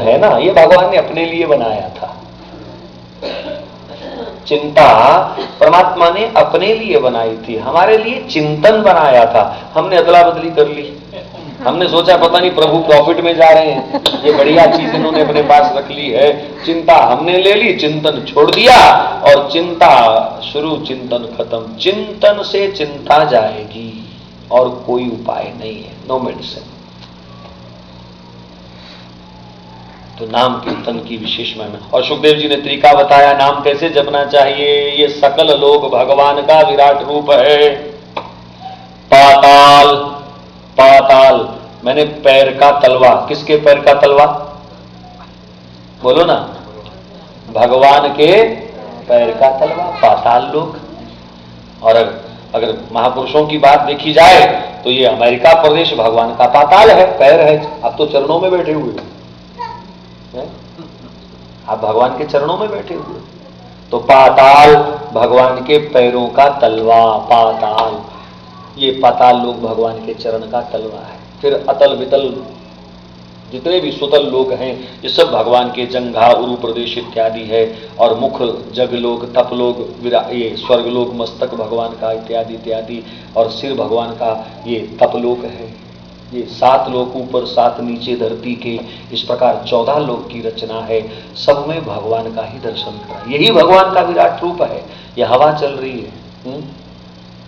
है ना, ये भगवान ने अपने लिए बनाया था। चिंता परमात्मा ने अपने लिए बनाई थी, हमारे लिए चिंतन बनाया था। हमने अदला बदली कर ली। हमने सोचा पता नहीं प्रभु प्रॉफिट में जा रहे हैं, ये बढ़िया चीज इन्होंने अपने पास रख ली है। चिंता हमने ले ली, चिंतन छोड़ दिया, और चिंता शुरू चिंतन खत्म। चिंतन से चिंता जाएगी और कोई उपाय नहीं है, नो मेडिसिन। तो नाम कीर्तन की विशेष महिमा। और सुखदेव जी ने तरीका बताया नाम कैसे जपना चाहिए। ये सकल लोक भगवान का विराट रूप है। पाताल, पाताल मैंने पैर का तलवा। किसके पैर का तलवा? बोलो ना, भगवान के पैर का तलवा, पाताल लोक। और अगर महापुरुषों की बात देखी जाए तो ये अमेरिका प्रदेश भगवान का पाताल है, पैर है। अब तो चरणों में बैठे हुए हैं, आप भगवान के चरणों में बैठे हुए। तो पाताल भगवान के पैरों का तलवा, पाताल, ये पाताल लोक भगवान के चरण का तलवा है। फिर अतल वितल जितने भी सुतल लोक हैं ये सब भगवान के जंघा उरु प्रदेश इत्यादि है। और मुख जगलोक, तपलोक, ये स्वर्गलोक, मस्तक भगवान का इत्यादि इत्यादि, और सिर भगवान का ये तपलोक है। ये 7 लोक ऊपर 7 नीचे धरती के, इस प्रकार 14 लोक की रचना है। सब में भगवान का ही दर्शन करा, यही भगवान का विराट रूप है। ये हवा चल रही है,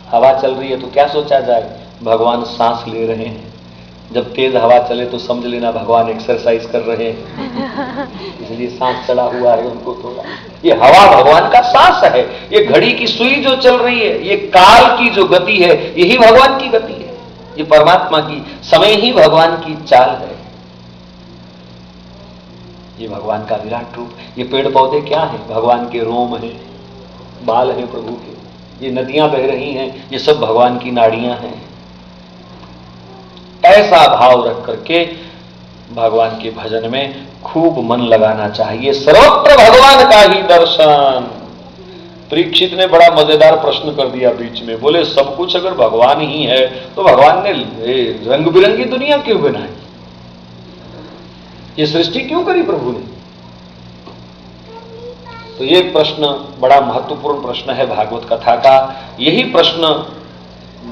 हवा चल रही है तो क्या सोचा जाए, भगवान सांस ले रहे हैं। जब तेज हवा चले तो समझ लेना भगवान एक्सरसाइज कर रहे हैं, इसलिए सांस चढ़ा हुआ है उनको थोड़ा। ये हवा भगवान का सांस है। ये घड़ी की सुई जो चल रही है, ये काल की जो गति है, यही भगवान की गति है। ये परमात्मा की, समय ही भगवान की चाल है। ये भगवान का विराट रूप। ये पेड़ पौधे क्या हैं? भगवान के रोम हैं, बाल हैं प्रभु के। ये नदियां बह रही हैं, ये सब भगवान की नाड़ियां हैं। ऐसा भाव रख करके भगवान के भजन में खूब मन लगाना चाहिए। सर्वत्र भगवान का ही दर्शन। परीक्षित ने बड़ा मजेदार प्रश्न कर दिया बीच में, बोले सब कुछ अगर भगवान ही है तो भगवान ने रंग बिरंगी दुनिया क्यों बनाई? ये सृष्टि क्यों करी प्रभु ने? तो ये प्रश्न बड़ा महत्वपूर्ण प्रश्न है भागवत कथा का। यही प्रश्न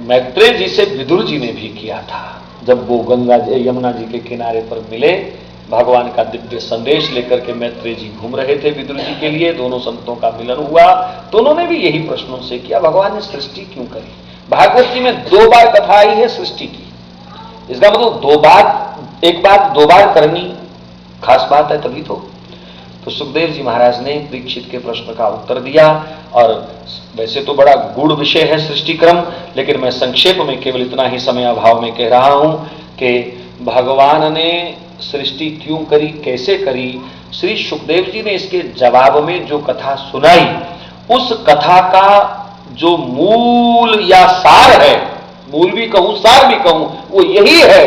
मैत्रेय जी से विदुर जी ने भी किया था। जब वो गंगा यमुना जी के किनारे पर मिले, भगवान का दिव्य संदेश लेकर के मैत्रेय जी घूम रहे थे विदुर जी के लिए, दोनों संतों का मिलन हुआ तो उन्होंने भी यही प्रश्नों से किया, भगवान ने सृष्टि क्यों करी? भागवत जी में 2 बार कथा आई है सृष्टि की। इसका मतलब 2 बार, एक बात 2 बार करनी खास बात है तभी तो सुखदेव जी महाराज ने परीक्षित के प्रश्न का उत्तर दिया। और वैसे तो बड़ा गूढ़ विषय है सृष्टि क्रम, लेकिन मैं संक्षेप में केवल इतना ही समय अभाव में कह रहा हूं कि भगवान ने सृष्टि क्यों करी, कैसे करी। श्री सुखदेव जी ने इसके जवाब में जो कथा सुनाई, उस कथा का जो मूल या सार है, मूल भी कहूं सार भी कहूं, वो यही है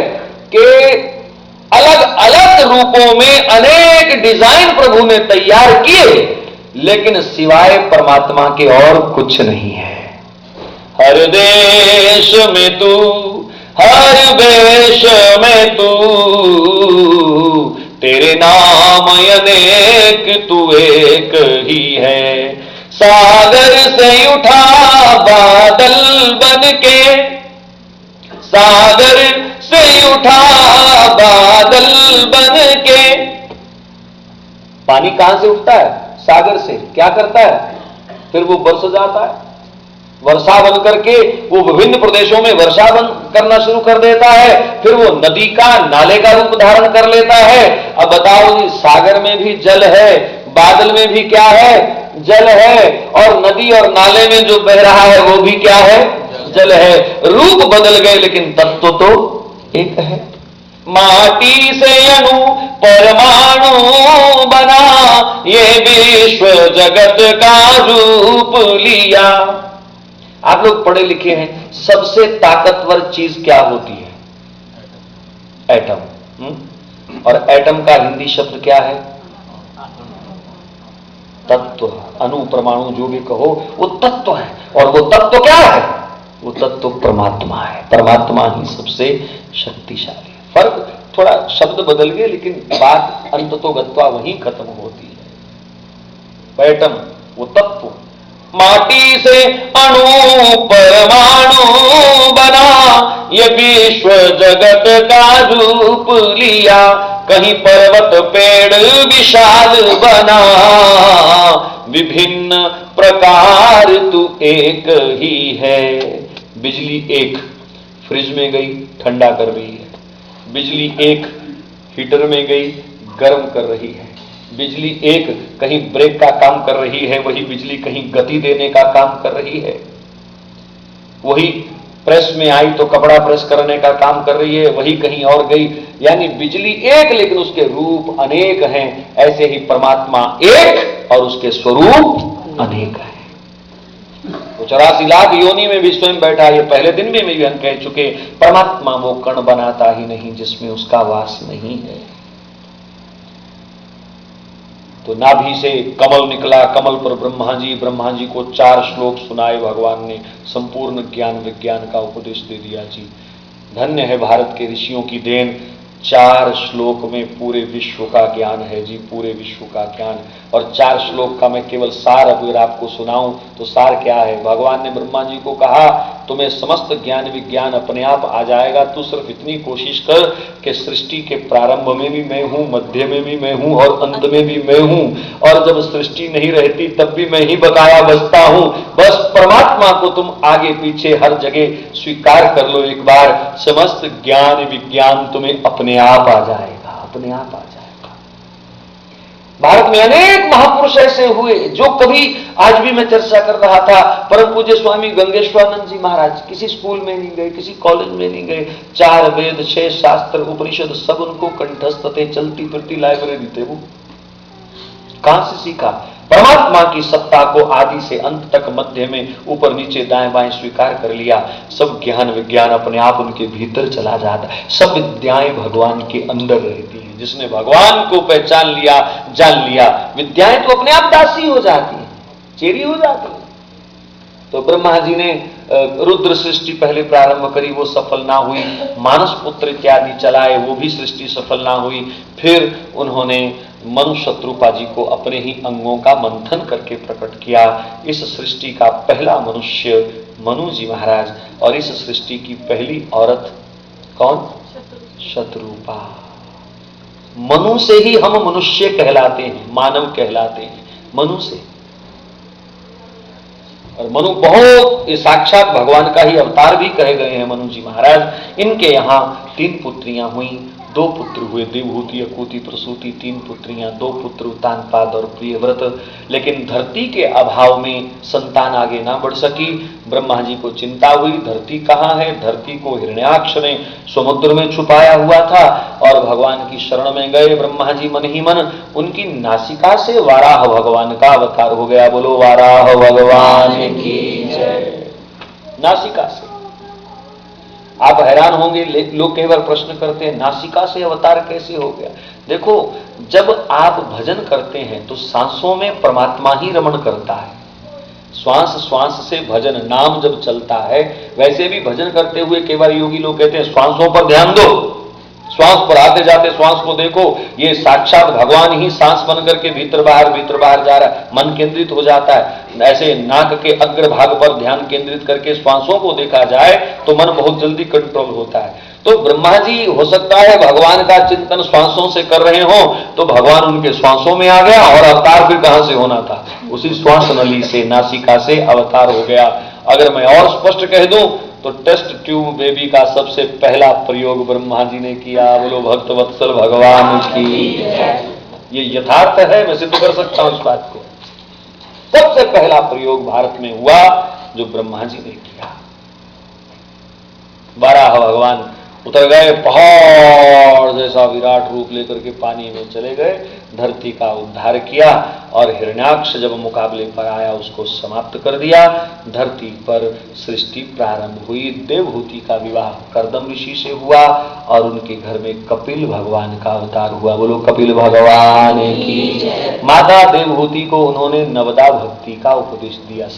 कि अलग अलग रूपों में अनेक डिजाइन प्रभु ने तैयार किए, लेकिन सिवाय परमात्मा के और कुछ नहीं है। हर देश में तू, हर वेश में तू, तेरे नाम अनेक तू एक ही है। सागर से उठा बादल बनके, सागर से उठा बादल बनके। पानी कहां से उठता है? सागर से। क्या करता है? फिर वो बरस जाता है, वर्षा बन करके वो विभिन्न प्रदेशों में वर्षा बन करना शुरू कर देता है। फिर वो नदी का, नाले का रूप धारण कर लेता है। अब बताओ जी, सागर में भी जल है, बादल में भी क्या है? जल है। और नदी और नाले में जो बह रहा है वो भी क्या है? जल है। रूप बदल गए लेकिन तत्व तो एक है। माटी से अणु परमाणु बना, ये विश्व जगत का रूप लिया। आप लोग पढ़े लिखे हैं, सबसे ताकतवर चीज क्या होती है? एटम। और एटम का हिंदी शब्द क्या है? तत्व। अणु परमाणु जो भी कहो वो तत्व है। और वो तत्व क्या है? वो तत्व परमात्मा है। परमात्मा ही सबसे शक्तिशाली है। फर्क थोड़ा शब्द बदल गए, लेकिन बात अंत तो गत्वा वहीं खत्म होती है। पैटम वो तत्व, माटी से अणु परमाणु बना, ये विश्व जगत का रूप लिया, कहीं पर्वत पेड़ विशाल बना, विभिन्न प्रकार तू एक ही है। बिजली एक फ्रिज में गई ठंडा कर रही है, बिजली एक हीटर में गई गर्म कर रही है, बिजली एक कहीं ब्रेक का काम कर रही है, वही बिजली कहीं गति देने का काम कर रही है, वही प्रेस में आई तो कपड़ा प्रेस करने का काम कर रही है, वही कहीं और गई। यानी बिजली एक लेकिन उसके रूप अनेक हैं। ऐसे ही परमात्मा एक और उसके स्वरूप अनेक है। तो 84 लाख योनि में भी स्वयं बैठा, ये पहले दिन में भी हम कह चुके, परमात्मा वो कण बनाता ही नहीं जिसमें उसका वास नहीं है। तो नाभि से कमल निकला, कमल पर ब्रह्मा जी को 4 श्लोक सुनाए भगवान ने, संपूर्ण ज्ञान विज्ञान का उपदेश दे दिया जी। धन्य है भारत के ऋषियों की देन, 4 श्लोक में पूरे विश्व का ज्ञान है जी, पूरे विश्व का ज्ञान। और 4 श्लोक का मैं केवल सार अगर आपको सुनाऊं तो सार क्या है? भगवान ने ब्रह्मा जी को कहा तुम्हें समस्त ज्ञान विज्ञान अपने आप आ जाएगा, तू सिर्फ इतनी कोशिश कर कि सृष्टि के प्रारंभ में भी मैं हूं, मध्य में भी मैं हूं और अंत में भी मैं हूं, और जब सृष्टि नहीं रहती तब भी मैं ही बकाया बचता हूं। बस परमात्मा को तुम आगे पीछे हर जगह स्वीकार कर लो एक बार, समस्त ज्ञान विज्ञान तुम्हें अपने आप आ जाएगा, अपने आप आ जाएगा। भारत में अनेक महापुरुष ऐसे हुए जो कभी, आज भी मैं चर्चा कर रहा था, परम पूज्य स्वामी गंगेश्वरानंद जी महाराज किसी स्कूल में नहीं गए, किसी कॉलेज में नहीं गए, 4 वेद 6 शास्त्र उपनिषद सब उनको कंठस्थ थे, चलती फिरती लाइब्रेरी थे। वो कहां से सीखा? परमात्मा की सत्ता को आदि से अंत तक, मध्य में, ऊपर नीचे दाएं बाएं स्वीकार कर लिया। सब ज्ञान विज्ञान अपने आप उनके भीतर चला जाता, सब विद्याएं भगवान के अंदर रहती है। जिसने भगवान को पहचान लिया, जान लिया, विद्याएं तो अपने आप दासी हो जाती है, चेरी हो जाती है। तो ब्रह्मा जी ने रुद्र सृष्टि पहले प्रारंभ करी, वो सफल ना हुई, मानस पुत्र इत्यादि चलाए, वो भी सृष्टि सफल ना हुई। फिर उन्होंने मनु शत्रुपा जी को अपने ही अंगों का मंथन करके प्रकट किया। इस सृष्टि का पहला मनुष्य मनु जी महाराज, और इस सृष्टि की पहली औरत कौन? शत्रुपा। मनु से ही हम मनुष्य कहलाते हैं, मानव कहलाते हैं, मनु से। और मनु बहुत साक्षात भगवान का ही अवतार भी कहे गए हैं मनु जी महाराज। इनके यहां 3 पुत्रियां हुई, 2 पुत्र हुए, देवहूति अकूति प्रसूति, 3 पुत्रियां, 2 पुत्र उत्तानपाद और प्रियव्रत। लेकिन धरती के अभाव में संतान आगे ना बढ़ सकी। ब्रह्मा जी को चिंता हुई, धरती कहाँ है? धरती को हिरण्याक्ष ने समुद्र में छुपाया हुआ था, और भगवान की शरण में गए ब्रह्मा जी मन ही मन। उनकी नासिका से वाराह भगवान का अवतार हो गया। बोलो वाराह भगवान की जय। नासिका से आप हैरान होंगे, लोग कई बार प्रश्न करते हैं नासिका से अवतार कैसे हो गया? देखो, जब आप भजन करते हैं तो सांसों में परमात्मा ही रमण करता है। श्वास श्वास से भजन, नाम जब चलता है, वैसे भी भजन करते हुए कई बार योगी लोग कहते हैं श्वासों पर ध्यान दो, श्वास पर आते जाते श्वास को देखो, ये साक्षात भगवान ही सांस बन करके भीतर बाहर जा रहा है, मन केंद्रित हो जाता है। ऐसे नाक के अग्रभाग पर ध्यान केंद्रित करके श्वासों को देखा जाए तो मन बहुत जल्दी कंट्रोल होता है। तो ब्रह्मा जी हो सकता है भगवान का चिंतन श्वासों से कर रहे हो, तो भगवान उनके श्वासों में आ गया, और अवतार फिर कहां से होना था? उसी श्वास नली से, नासिका से अवतार हो गया। अगर मैं और स्पष्ट कह दूं तो टेस्ट ट्यूब बेबी का सबसे पहला प्रयोग ब्रह्मा जी ने किया। बोलो भक्त वत्सल भगवान की। ये यथार्थ है, मैं सिद्ध कर सकता हूं इस बात को। सबसे पहला प्रयोग भारत में हुआ जो ब्रह्मा जी ने किया। वाराह भगवान उतर गए, पहाड़ जैसा विराट रूप लेकर के पानी में चले गए, धरती का उद्धार किया, और हिरण्याक्ष जब मुकाबले पर आया उसको समाप्त कर दिया। धरती पर सृष्टि प्रारंभ हुई। देवहूति का विवाह कर्दम ऋषि से हुआ, और उनके घर में कपिल भगवान का अवतार हुआ। बोलो कपिल भगवान की। माता देवहूति को उन्होंने नवदा भक्ति का उपदेश दिया।